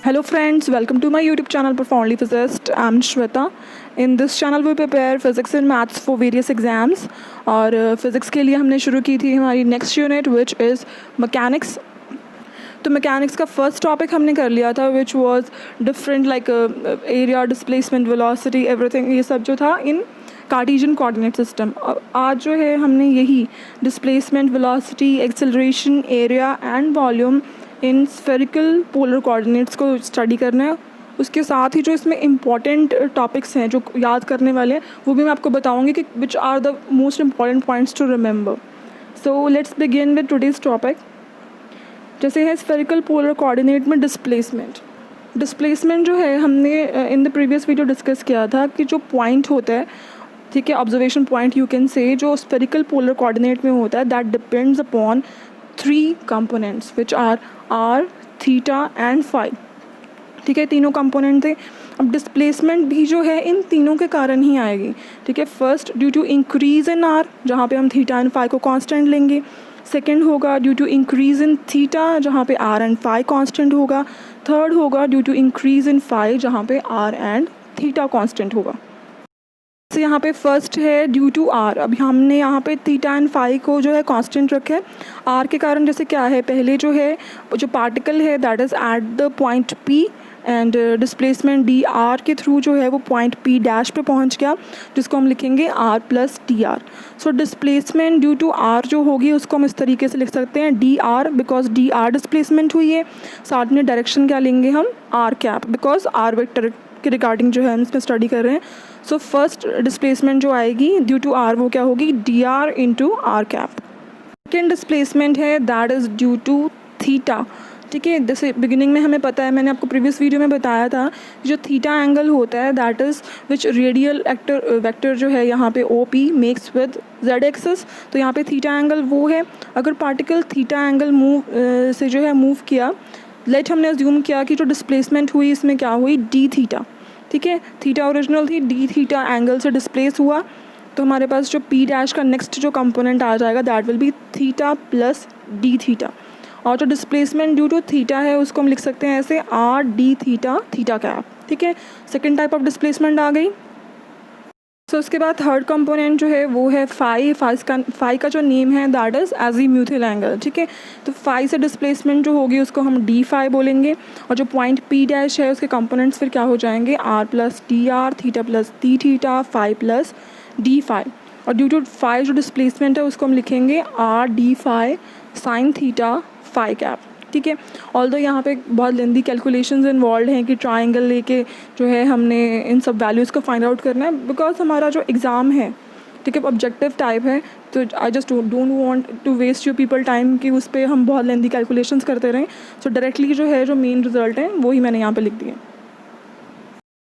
Hello friends, welcome to my YouTube channel Profoundly Physicist. I'm Shweta. In this channel we prepare physics and maths for various exams. और physics के लिए हमने शुरू की थी हमारी next unit which is mechanics. तो mechanics का फर्स्ट टॉपिक हमने कर लिया था which was different like area, displacement, velocity, everything, ये सब जो था इन कार्टेशियन कोऑर्डिनेट सिस्टम. और आज जो है हमने यही displacement, velocity, acceleration, area and volume in spherical polar coordinates को स्टडी करना है. उसके साथ ही जो इसमें इम्पॉर्टेंट टॉपिक्स हैं जो याद करने वाले हैं वो भी मैं आपको बताऊंगी कि which are the most important points to remember. So let's begin with today's topic. जैसे है स्फेरिकल पोलर कोऑर्डिनेट में डिस्प्लेसमेंट जो है हमने in the previous video discuss किया था कि जो पॉइंट होता है, ठीक है, observation point you can say, जो स्फेरिकल पोलर कोऑर्डिनेट में होता है that depends upon 3 components which are r, theta and phi. ठीक है, तीनों कंपोनेंट थे. अब डिस्प्लेसमेंट भी जो है इन तीनों के कारण ही आएगी. ठीक है, first due to increase in r, जहाँ पे हम थीटा एंड फाई को कांस्टेंट लेंगे. सेकंड होगा due to increase in theta, जहाँ पे आर एंड फाई कांस्टेंट होगा. थर्ड होगा due to increase in phi, जहाँ पे आर एंड थीटा कांस्टेंट होगा. तो यहाँ पे फर्स्ट है ड्यू टू आर. अभी हमने यहाँ पे थीटा एंड फाई को जो है कांस्टेंट रखा है. आर के कारण जैसे क्या है, पहले जो है जो पार्टिकल है that is at the point P and displacement D R के थ्रू जो है वो पॉइंट पी डैश पे पहुँच गया, जिसको हम लिखेंगे r plus d r. So displacement due to r जो होगी उसको हम इस तरीके से लिख सकते हैं d r, because d r displacement हुई है. साथ में डायरेक्शन क्या लेंगे हम, r cap, because r vector के रिगार्डिंग जो है हम इसमें स्टडी कर रहे हैं. सो फर्स्ट डिस्प्लेसमेंट जो आएगी ड्यू टू आर वो क्या होगी, d R into are cap. Second displacement है that is due to theta. ठीक है, जैसे बिगिनिंग में हमें पता है, मैंने आपको प्रीवियस वीडियो में बताया था, जो थीटा एंगल होता है that is which radial vector जो है यहाँ पे O P makes with z axis. तो यहाँ पे थीटा एंगल वो है. अगर पार्टिकल थीटा एंगल से जो है मूव किया, लेट हमने अज्यूम किया कि जो डिस्प्लेसमेंट हुई इसमें क्या हुई, डी थीटा. ठीक है, थीटा ओरिजिनल थी, डी थीटा एंगल से डिस्प्लेस हुआ, तो हमारे पास जो पी डैश का नेक्स्ट जो कंपोनेंट आ जाएगा that will be theta plus d theta. और जो डिस्प्लेसमेंट ड्यू टू थीटा है उसको हम लिख सकते हैं ऐसे are d theta theta cap. ठीक है, सेकेंड टाइप ऑफ डिस्प्लेसमेंट आ गई. सो उसके बाद थर्ड कंपोनेंट जो है वो है फाई. फाई का जो नेम है दैट इज़ एजीम्यूथल एंगल. ठीक है, तो फाई से डिस्प्लेसमेंट जो होगी उसको हम डी फाई बोलेंगे. और जो पॉइंट पी डैश है उसके कंपोनेंट्स फिर क्या हो जाएंगे, r plus d r, theta plus d theta, phi plus d phi. और ड्यू टू फाई जो डिस्प्लेसमेंट है उसको हम लिखेंगे r d phi sine theta phi cap. ठीक है, ऑल्दो यहाँ पे बहुत लेंदी कैलकुलेशंस इन्वॉल्व हैं कि ट्राइंगल लेके जो है हमने इन सब वैल्यूज़ को फाइंड आउट करना है, बिकॉज हमारा जो एग्ज़ाम है, ठीक है, ऑब्जेक्टिव टाइप है. तो I just don't want to waste your people time कि उस पर हम बहुत लेंदी कैलकुलेशंस करते रहें. सो डायरेक्टली जो है जो मेन रिजल्ट है वही मैंने यहाँ पर लिख दिए.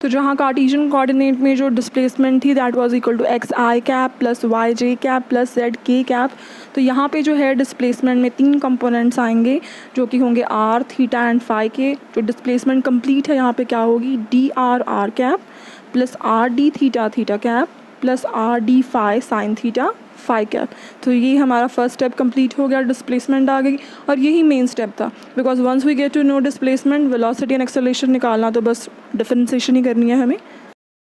तो जहाँ कार्टेशियन कोऑर्डिनेट में जो डिस्प्लेसमेंट थी that was equal to x i cap plus y j cap plus z k cap. तो यहाँ पे जो है डिस्प्लेसमेंट में 3 कंपोनेंट्स आएंगे जो कि होंगे आर, थीटा एंड फाई के. जो डिस्प्लेसमेंट कंप्लीट है यहाँ पे क्या होगी, d r r cap plus r d theta theta cap plus r d phi sine theta phi cap. तो ये हमारा फर्स्ट स्टेप कंप्लीट हो गया, डिस्प्लेसमेंट आ गई. और यही मेन स्टेप था, because once we get to know displacement, velocity and acceleration निकालना तो बस डिफरेंशिएशन ही करनी है हमें.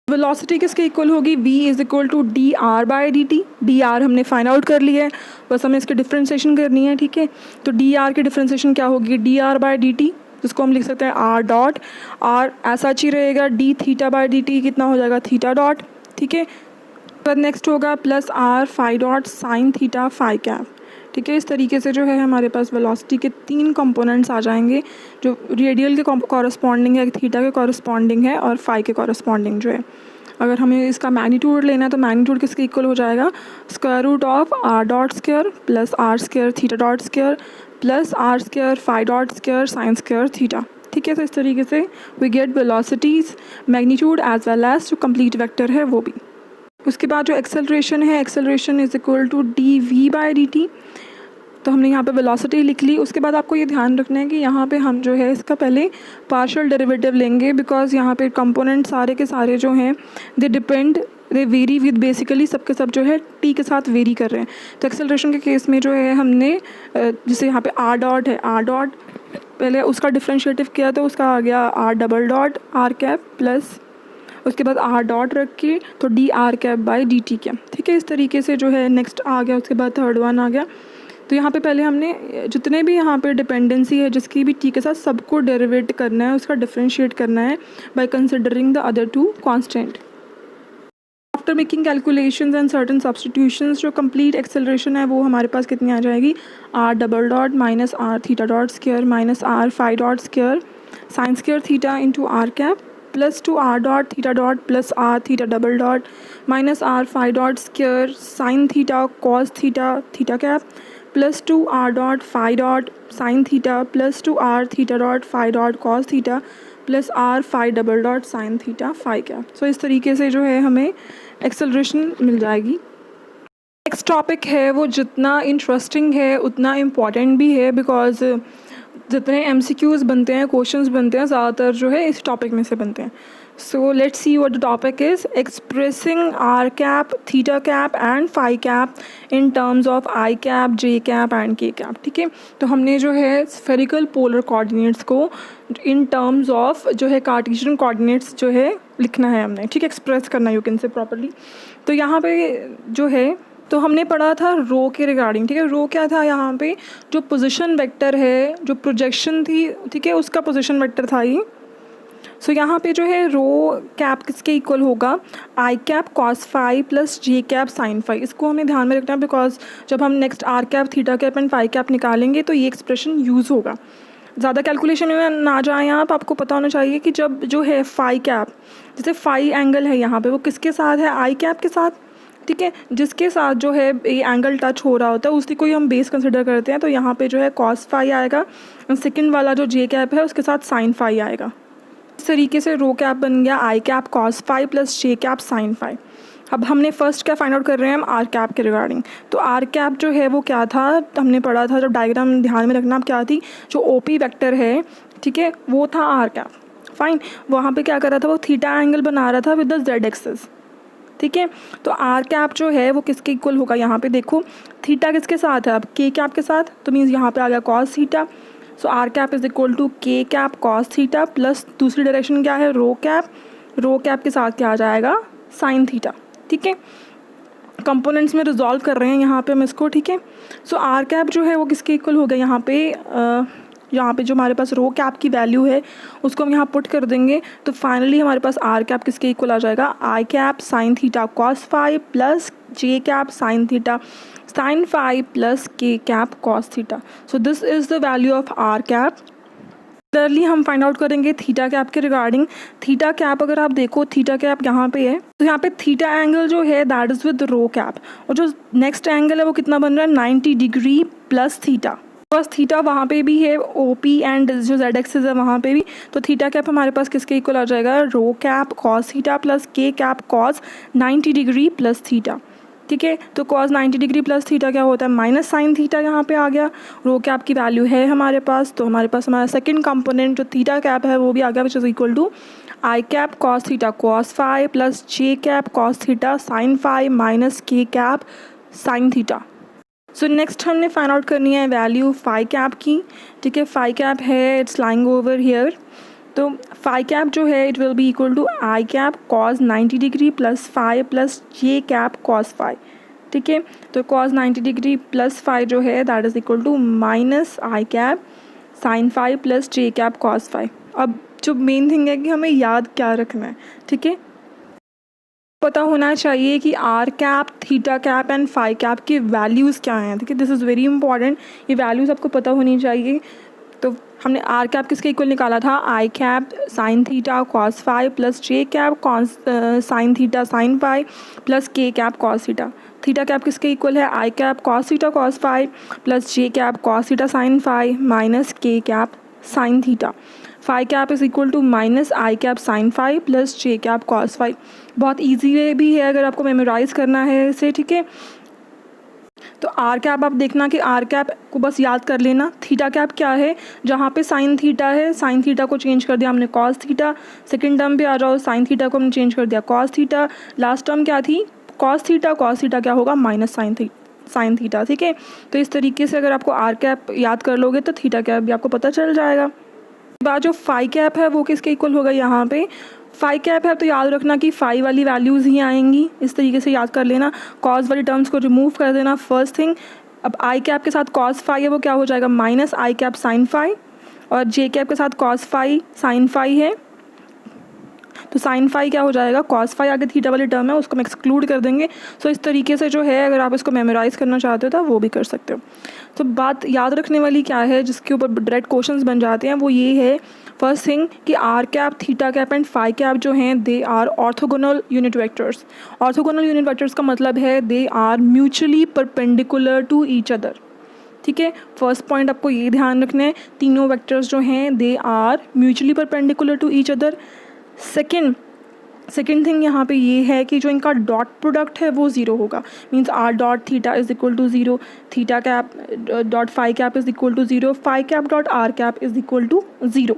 वेलोसिटी किसके इक्वल होगी, v is equal to d r by d t. D r हमने फाइंड आउट कर लिया है, बस हमें इसकी डिफरेंशिएशन करनी है. ठीक है, तो डी आर की डिफरेंशिएशन क्या होगी, d r by d T, जिसको हम लिख सकते हैं आर डॉट. आर ऐसा ही रहेगा, D theta by d T कितना हो जाएगा, थीटा डॉट. ठीक है, पर नेक्स्ट होगा plus are phi dot sine theta phi cap. ठीक है, इस तरीके से जो है हमारे पास वेलोसिटी के 3 कंपोनेंट्स आ जाएंगे जो रेडियल के कॉरस्पॉन्डिंग है, थीटा के कॉरस्पॉन्डिंग है और फाई के कॉरस्पॉन्डिंग जो है. अगर हमें इसका मैग्नीट्यूड लेना है तो मैग्नीट्यूड किसके इक्वल हो जाएगा, square root of r dot square plus r square theta dot square plus r square phi dot square sine square theta. ठीक है, तो इस तरीके से we get velocities, magnitude as well as जो कंप्लीट वेक्टर है वो भी. उसके बाद जो एक्सेलरेशन है, acceleration is equal to d v by d t. तो हमने यहाँ पे वेलोसिटी लिख ली. उसके बाद आपको ये ध्यान रखना है कि यहाँ पे हम जो है इसका पहले पार्शियल डेरिवेटिव लेंगे, बिकॉज यहाँ पे कंपोनेंट सारे के सारे जो हैं दे वेरी विद बेसिकली सब के सब जो है टी के साथ वेरी कर रहे हैं. तो एक्सेलरेशन के केस में जो है हमने जैसे यहाँ पे आर डॉट है, आर डॉट पहले उसका डिफरेंशिएटिव किया तो उसका आ गया r double dot r cap plus उसके बाद आर डॉट रख के तो d r cap by d t cap, ठीक है। इस तरीके से जो है नेक्स्ट आ गया, उसके बाद थर्ड वन आ गया। तो यहाँ पे पहले हमने जितने भी यहाँ पे डिपेंडेंसी है जिसकी भी टी के साथ सबको डेरिवेट करना है, उसका डिफरेंशिएट करना है by considering the other two constant. After making calculations and certain substitutions जो कंप्लीट एक्सेलरेशन है वो हमारे पास कितनी आ जाएगी, r double dot minus r theta dot square minus r phi dot square sine square theta into are cap plus two r dot theta dot plus r theta double dot minus r phi dot square sine theta cos theta theta cap plus two r dot phi dot sine theta plus two R theta dot phi dot cos theta plus are phi double dot sine theta phi cap. So इस तरीके से जो है हमें acceleration मिल जाएगी। Next topic है वो जितना इंटरेस्टिंग है उतना इम्पॉर्टेंट भी है, बिकॉज जितने MCQs बनते हैं, क्वेश्चंस बनते हैं, ज़्यादातर जो है इस टॉपिक में से बनते हैं। So let's see what the topic is expressing r cap theta cap and phi cap in terms of i cap j cap and k cap, ठीक है। तो हमने जो है स्फेरिकल पोलर कोऑर्डिनेट्स को इन टर्म्स ऑफ जो है कार्टेशियन कोऑर्डिनेट्स जो है लिखना है हमने, ठीक है, एक्सप्रेस करना यू कैन से प्रॉपर्ली। तो यहाँ पे जो है तो हमने पढ़ा था रो के रिगार्डिंग, ठीक है। रो क्या था, यहाँ पे जो पोजीशन वेक्टर है, जो प्रोजेक्शन थी, ठीक है, उसका पोजीशन वेक्टर था ये। सो यहाँ पे जो है रो कैप किसके इक्वल होगा, i cap cos phi plus J cap sine phi. इसको हमें ध्यान में रखना है बिकॉज जब हम next r cap theta cap and phi cap निकालेंगे तो ये एक्सप्रेशन यूज़ होगा। ज़्यादा कैलकुलेशन में ना जाएँ आप, आपको पता होना चाहिए कि जब जो है फाई कैप, जैसे फाई एंगल है यहाँ पे, वो किसके साथ है, आई कैप के साथ, ठीक है। जिसके साथ जो है ये एंगल टच हो रहा होता है उसी को ही हम बेस कंसिडर करते हैं। तो यहाँ पे जो है कॉस फाई आएगा, सेकंड वाला जो जे कैप है उसके साथ साइन फाई आएगा। इस तरीके से रो कैप बन गया आई कैप कॉस फाई प्लस जे कैप साइन फाई। अब हमने फर्स्ट क्या फाइंड आउट कर रहे हैं हम, आर कैप के रिगार्डिंग। तो आर कैप जो है वो क्या था, हमने पढ़ा था, जब डायग्राम ध्यान में रखना क्या थी, जो ओपी वेक्टर है, ठीक है, वो था आर कैप। फाइन, वहाँ पे क्या कर रहा था, वो थीटा एंगल बना रहा था विद द जेड एक्सिस, ठीक है। तो आर कैप जो है वो किसके इक्वल होगा, यहाँ पे देखो थीटा किसके साथ है, अब के कैप के साथ, तो मीन्स यहाँ पे आ गया cos theta. So r cap is equal to k cap cos theta plus दूसरी डायरेक्शन क्या है, रो कैप, रो कैप के साथ क्या आ जाएगा, साइन थीटा, ठीक है। कंपोनेंट्स में रिजॉल्व कर रहे हैं यहाँ पे हम इसको, ठीक है। सो आर कैप जो है वो किसके इक्वल हो गया, यहाँ पे जो हमारे पास रो कैप की वैल्यू है उसको हम यहाँ पुट कर देंगे तो फाइनली हमारे पास आर कैप किसके इक्वल आ जाएगा, I cap sine theta cos phi plus J cap sine theta sine phi plus K cap cos theta. So this is the value of R cap. Similarly हम find out करेंगे theta cap के regarding. Theta cap अगर आप देखो, theta cap यहाँ पे है, तो यहाँ पे थीटा एंगल जो है that is with row cap, और जो नेक्स्ट एंगल है वो कितना बन रहा है, 90 डिग्री प्लस थीटा। बस थीटा वहाँ पे भी है, ओपी एंड जो जेड एक्सिस है वहाँ पे भी। तो थीटा कैप हमारे पास किसके इक्वल आ जाएगा, rho cap cos theta plus K cap cos 90 degree plus theta, ठीक है। तो कॉस 90 डिग्री प्लस थीटा क्या होता है, माइनस साइन थीटा यहाँ पे आ गया। रो कैप की वैल्यू है हमारे पास, तो हमारे पास हमारा सेकंड कंपोनेंट जो थीटा कैप है वो भी आ गया, which is equal to I cap cos theta cos phi plus J cap cos theta sine phi minus K cap sine theta. So next हमने फाइंड आउट करनी है वैल्यू फाई कैप की, ठीक है। फाई कैप है, it's lying over here. तो phi cap जो है it will be equal to I cap cos 90 degree plus phi plus J cap cos phi, ठीक है। तो कॉस 90 डिग्री प्लस फाई जो है that is equal to minus I cap sine phi plus J cap cos phi. अब जो main thing है कि हमें याद क्या रखना है, ठीक है, पता होना चाहिए कि r cap theta cap and phi cap की वैल्यूज़ क्या हैं, ठीक है। दिस इज़ वेरी इंपॉर्टेंट, ये वैल्यूज़ आपको पता होनी चाहिए। तो हमने आर कैप किसके इक्वल निकाला था, I cap sine theta cos phi plus J cap cos sine theta sine phi plus K cap cos theta. Theta cap किसके इक्वल है, I cap cos theta cos phi plus J cap cos theta sine phi minus K cap sine theta. Phi cap is equal to minus I cap sine phi plus J cap cos phi. बहुत easy way भी है अगर आपको memorise करना है इसे, ठीक है। तो आर कैप आप देखना कि आर कैप को बस याद कर लेना। थीटा कैप क्या है, जहाँ पे साइन थीटा है, साइन थीटा को चेंज कर दिया हमने कॉस थीटा। सेकंड टर्म पे आ जाओ, साइन थीटा को हमने चेंज कर दिया कॉस थीटा। लास्ट टर्म क्या थी, कॉस थीटा क्या होगा, minus sine theta, sine theta, ठीक है। तो इस तरीके से अगर आपको आर कैप याद कर लोगे तो थीटा कैप भी आपको पता चल जाएगा। बात जो फाई कैप है वो किसके इक्वल होगा, यहाँ पे फाई कैप है तो याद रखना कि फाई वाली वैल्यूज़ ही आएंगी, इस तरीके से याद कर लेना। कॉस वाली टर्म्स को रिमूव कर देना फर्स्ट थिंग। अब आई कैप के साथ कॉस फाई है वो क्या हो जाएगा, माइनस आई कैप साइन फाई, और जे कैप के साथ कॉस फाई साइन फाई है तो साइन फाई क्या हो जाएगा, कॉस फाई आगे थीटा वाली टर्म है उसको हम एक्सक्लूड कर देंगे। सो इस तरीके से जो है अगर आप इसको मेमोराइज़ करना चाहते हो तो वो भी कर सकते हो। तो बात याद रखने वाली क्या है जिसके ऊपर डायरेक्ट क्वेश्चंस बन जाते हैं वो ये है फर्स्ट थिंग कि r cap, theta cap and phi cap जो हैं they are orthogonal unit vectors. Orthogonal unit vectors का मतलब है they are mutually perpendicular to each other, ठीक है। फर्स्ट पॉइंट आपको ये ध्यान रखना है, तीनों वेक्टर्स जो हैं they are mutually perpendicular to each other. Second thing यहाँ पे ये है कि जो इनका डॉट प्रोडक्ट है वो ज़ीरो होगा, means r dot theta is equal to zero, theta cap dot phi cap is equal to zero, phi cap dot r cap is equal to zero.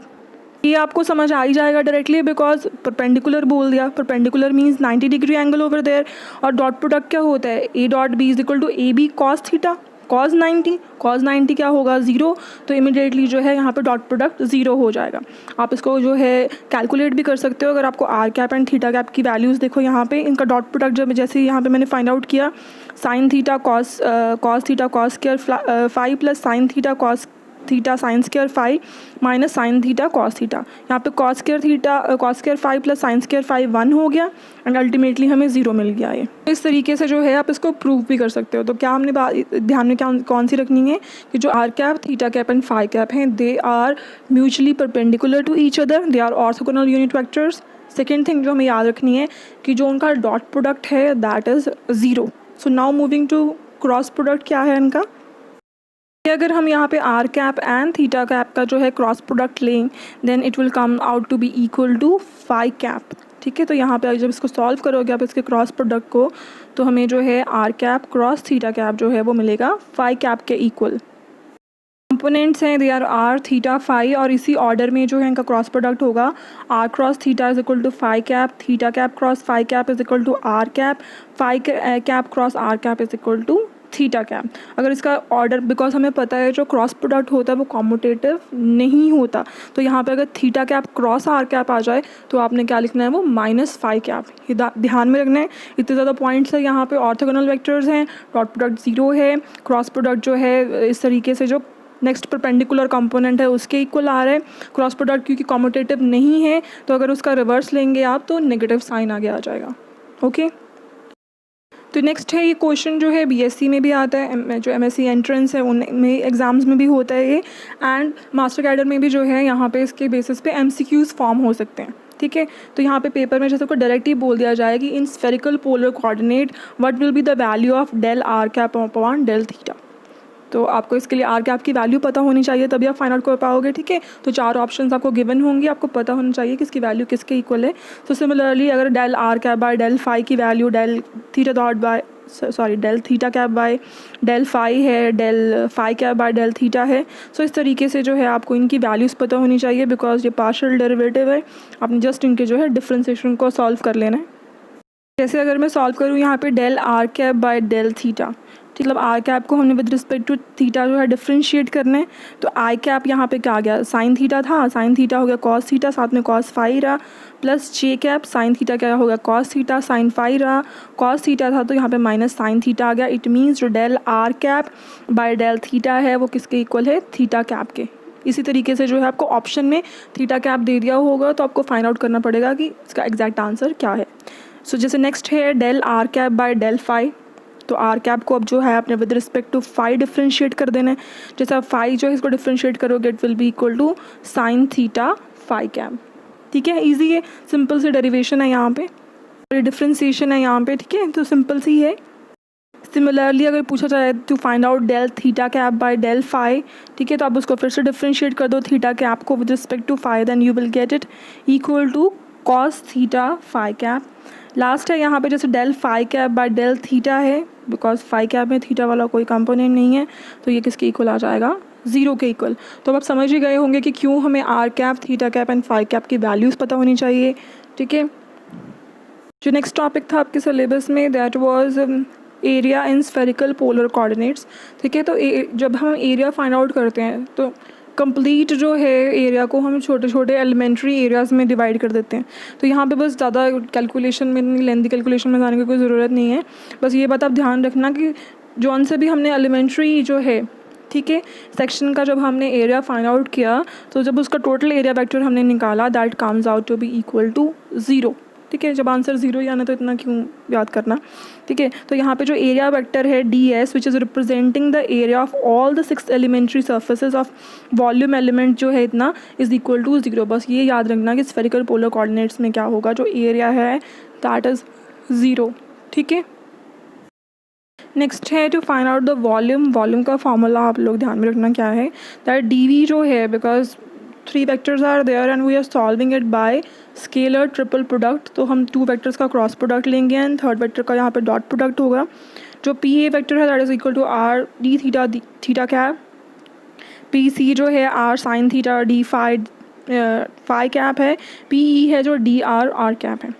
ये आपको समझ आ ही जाएगा डायरेक्टली बिकॉज परपेंडिकुलर बोल दिया, perpendicular means 90 degree angle over there. और dot product क्या होता है, a dot b is equal to a b cos theta, cos 90 क्या होगा, ज़ीरो। तो इमीडिएटली जो है यहाँ पे डॉट प्रोडक्ट ज़ीरो हो जाएगा। आप इसको जो है कैलकुलेट भी कर सकते हो। अगर आपको r cap and theta cap की वैल्यूज़ देखो यहाँ पे, इनका डॉट प्रोडक्ट जब जैसे यहाँ पे मैंने फाइंड आउट किया, sine theta cos theta cos square phi plus sine theta cos theta sine square phi minus sine theta cos theta, यहाँ पे cos square phi plus sine square phi 1 हो गया एंड अल्टीमेटली हमें 0 मिल गया। ये इस तरीके से जो है आप इसको प्रूव भी कर सकते हो। तो क्या हमने बात ध्यान में क्या कौन सी रखनी है कि जो r cap, theta cap and phi cap हैं they are mutually perpendicular to each other, they are orthogonal unit vectors. Second thing जो हमें याद रखनी है कि जो उनका डॉट प्रोडक्ट है that is zero. So now moving to cross product, क्या है इनका, अगर हम यहाँ पे r cap and theta cap का जो है क्रॉस प्रोडक्ट लें then it will come out to be equal to phi cap, ठीक है। तो यहाँ पे जब इसको सॉल्व करोगे आप इसके क्रॉस प्रोडक्ट को तो हमें जो है r cap cross theta cap जो है वो मिलेगा फाई कैप के इक्वल। कंपोनेंट्स हैं दे आर थीटा फाई, और इसी ऑर्डर में जो है इनका क्रॉस प्रोडक्ट होगा r cross theta is equal to phi cap, theta cap cross phi cap is equal to r cap, phi cap cross r cap is equal to theta cap. अगर इसका order, because हमें पता है जो cross product होता है वो commutative नहीं होता, तो यहाँ पे अगर theta cap cross r cap आ जाए तो आपने क्या लिखना है वो माइनस फाई कैप। ये ध्यान में रखना है, इतने ज़्यादा पॉइंट्स है यहाँ पे। ऑर्थोगोनल वेक्टर्स हैं, डॉट प्रोडक्ट ज़ीरो है, क्रॉस प्रोडक्ट जो है इस तरीके से जो नेक्स्ट परपेंडिकुलर कंपोनेंट है उसके इक्वल आ रहा है। क्रॉस प्रोडक्ट क्योंकि कॉम्यूटेटिव नहीं है तो अगर उसका रिवर्स लेंगे आप तो नेगेटिव साइन आगे आ जाएगा, ओके। तो नेक्स्ट है ये क्वेश्चन जो है बीएससी में भी आता है, जो एमएससी एंट्रेंस है उनमें एग्ज़ाम्स में भी होता है ये, एंड मास्टर कैडर में भी जो है यहाँ पे इसके बेसिस पे एमसीक्यूज़ फॉर्म हो सकते हैं, ठीक है। तो यहाँ पे पेपर में जैसे को डायरेक्ट ही बोल दिया जाए कि in spherical polar coordinate what will be the value of del r cap upon del theta. तो आपको इसके लिए आर कैप की वैल्यू पता होनी चाहिए तभी आप फाइंड आउट कर पाओगे, ठीक है। तो 4 ऑप्शंस आपको गिवन होंगी, आपको पता होना चाहिए कि इसकी वैल्यू किसके इक्वल है। तो सिमिलरली अगर del r cap by del phi की value del theta dot by del theta cap by del phi है, del phi cap by del theta है। सो इस तरीके से जो है आपको इनकी वैल्यूज़ पता होनी चाहिए बिकॉज ये पार्शियल डेरिवेटिव है, आपने जस्ट इनके जो है डिफ्रेंसिएशन को सॉल्व कर लेना है। जैसे अगर मैं सॉल्व करूँ यहाँ पे del r cap by del theta, मतलब आर कैप को हमने विद रिस्पेक्ट टू थीटा जो है डिफ्रेंशिएट करना है। तो आई कैप यहाँ पे क्या आ गया, साइन थीटा था, साइन थीटा हो गया कॉस थीटा, साथ में कॉस फाई रहा, प्लस जे कैप साइन थीटा क्या हो गया कॉस थीटा, साइन फाई रहा, कॉस थीटा था तो यहाँ पे माइनस साइन थीटा आ गया। इट मीन्स जो del r cap by del theta है वो किसके इक्वल है, थीटा कैप के। इसी तरीके से जो है आपको ऑप्शन में थीटा कैप दे दिया होगा तो आपको फाइंड आउट करना पड़ेगा कि इसका एग्जैक्ट आंसर क्या है। सो जैसे नेक्स्ट है del r cap by del phi, तो आर कैप को अब जो है आपने with respect to phi differentiate कर देना है। जैसे आप फाई जो है इसको डिफ्रेंशिएट करोगे it will be equal to sine theta phi cap, ठीक है। इजी है, सिंपल सी डेरिवेशन है यहाँ पे, डिफ्रेंशिएशन है यहाँ पे, ठीक है। तो सिंपल सी है। सिमिलरली अगर पूछा जाए to find out del theta cap by del phi, ठीक है, तो आप उसको फिर से डिफ्रेंशिएट कर दो थीटा कैप को with respect to phi, then you will get it equal to cos theta phi cap. Last है यहाँ पे जैसे del phi cap by del theta है, बिकॉज फाई कैप में थीटा वाला कोई कंपोनेंट नहीं है तो ये किसके इक्वल आ जाएगा, 0 के इक्वल। तो आप समझ ही गए होंगे कि क्यों हमें r cap, theta cap and phi cap की वैल्यूज़ पता होनी चाहिए, ठीक है। जो नेक्स्ट टॉपिक था आपके सिलेबस में that was area in spherical polar coordinates. ठीक है, तो जब हम एरिया फाइंड आउट करते हैं तो कंप्लीट जो है एरिया को हम छोटे छोटे एलिमेंट्री एरियाज़ में डिवाइड कर देते हैं। तो यहाँ पे बस ज़्यादा कैलकुलेशन में, लेंथी कैलकुलेशन में जाने की कोई ज़रूरत नहीं है। बस ये बात आप ध्यान रखना कि जौन से भी हमने एलिमेंट्री जो है, ठीक है, सेक्शन का जब हमने एरिया फाइंड आउट किया तो जब उसका टोटल एरिया वेक्टर हमने निकाला that comes out to be equal to 0। ठीक है, जब आंसर 0 ही आना तो इतना क्यों याद करना। ठीक है, तो यहाँ पे जो एरिया वेक्टर है ds which is representing the area of all the 6 elementary surfaces of volume element जो है इतना इज़ इक्वल टू 0। बस ये याद रखना कि स्फेरिकल पोलर कोऑर्डिनेट्स में क्या होगा, जो एरिया है दैट इज़ 0। ठीक है, नेक्स्ट है to find out the volume का फॉर्मूला आप लोग ध्यान में रखना क्या है, दैट dv जो है, because 3 vectors are there and we are solving it by scalar triple product, तो हम 2 वेक्टर्स का क्रॉस प्रोडक्ट लेंगे एंड थर्ड वेक्टर का यहाँ पे डॉट प्रोडक्ट होगा। जो पी ए वेक्टर है that is equal to r d theta cap, p c जो है r sine theta d phi cap है, पी ई है जो डी आर कैप है।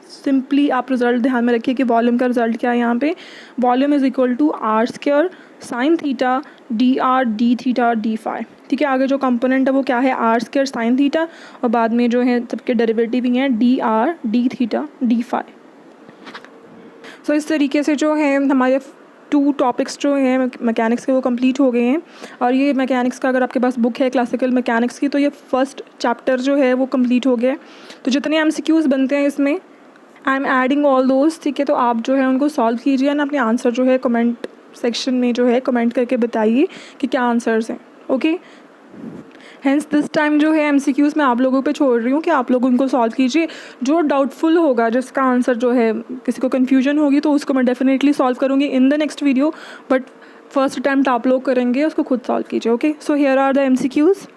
सिंपली आप रिजल्ट ध्यान में रखिए कि वॉल्यूम का रिजल्ट क्या है यहाँ पे, volume is equal to r square sine theta d theta d phi. ठीक है, आगे जो कंपोनेंट है वो क्या है, आर स्क्वायर साइन थीटा, और बाद में जो है सबके डेरिवेटिव ही हैं डी थीटा डी फाई। सो इस तरीके से जो है हमारे 2 टॉपिक्स जो हैं मैकेनिक्स के वो कंप्लीट हो गए हैं। और ये मैकेनिक्स का अगर आपके पास बुक है क्लासिकल मैकेनिक्स की तो ये फर्स्ट चैप्टर जो है वो कंप्लीट हो गया। तो जितने MCQs बनते हैं इसमें I am adding all those. ठीक है, तो आप जो है उनको सॉल्व कीजिए एंड अपने आंसर जो है कमेंट सेक्शन में जो है कमेंट करके बताइए कि क्या आंसर्स हैं। ओके, हेंस दिस टाइम जो है MCQs मैं आप लोगों पे छोड़ रही हूँ कि आप लोग उनको सॉल्व कीजिए। जो डाउटफुल होगा, जिसका आंसर जो है किसी को कन्फ्यूजन होगी तो उसको मैं डेफिनेटली सॉल्व करूँगी in the next video, but first attempt आप लोग करेंगे, उसको खुद सॉल्व कीजिए। Okay, so here are the MCQs।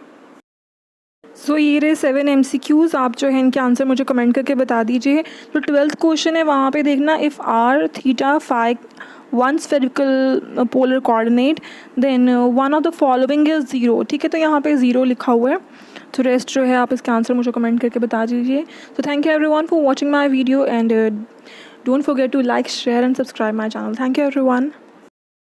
So ये रहे 7 MCQs। आप जो है इनके आंसर मुझे कमेंट करके बता दीजिए। जो 12th क्वेश्चन है वहाँ पे देखना, if r theta phi one spherical polar coordinate then one of the following is 0। ठीक है, तो यहाँ पे 0 लिखा हुआ है। तो रेस्ट जो है आप इसके आंसर मुझे कमेंट करके बता दीजिए। So thank you everyone for watching my video and don't forget to like share and subscribe my channel. Thank you everyone.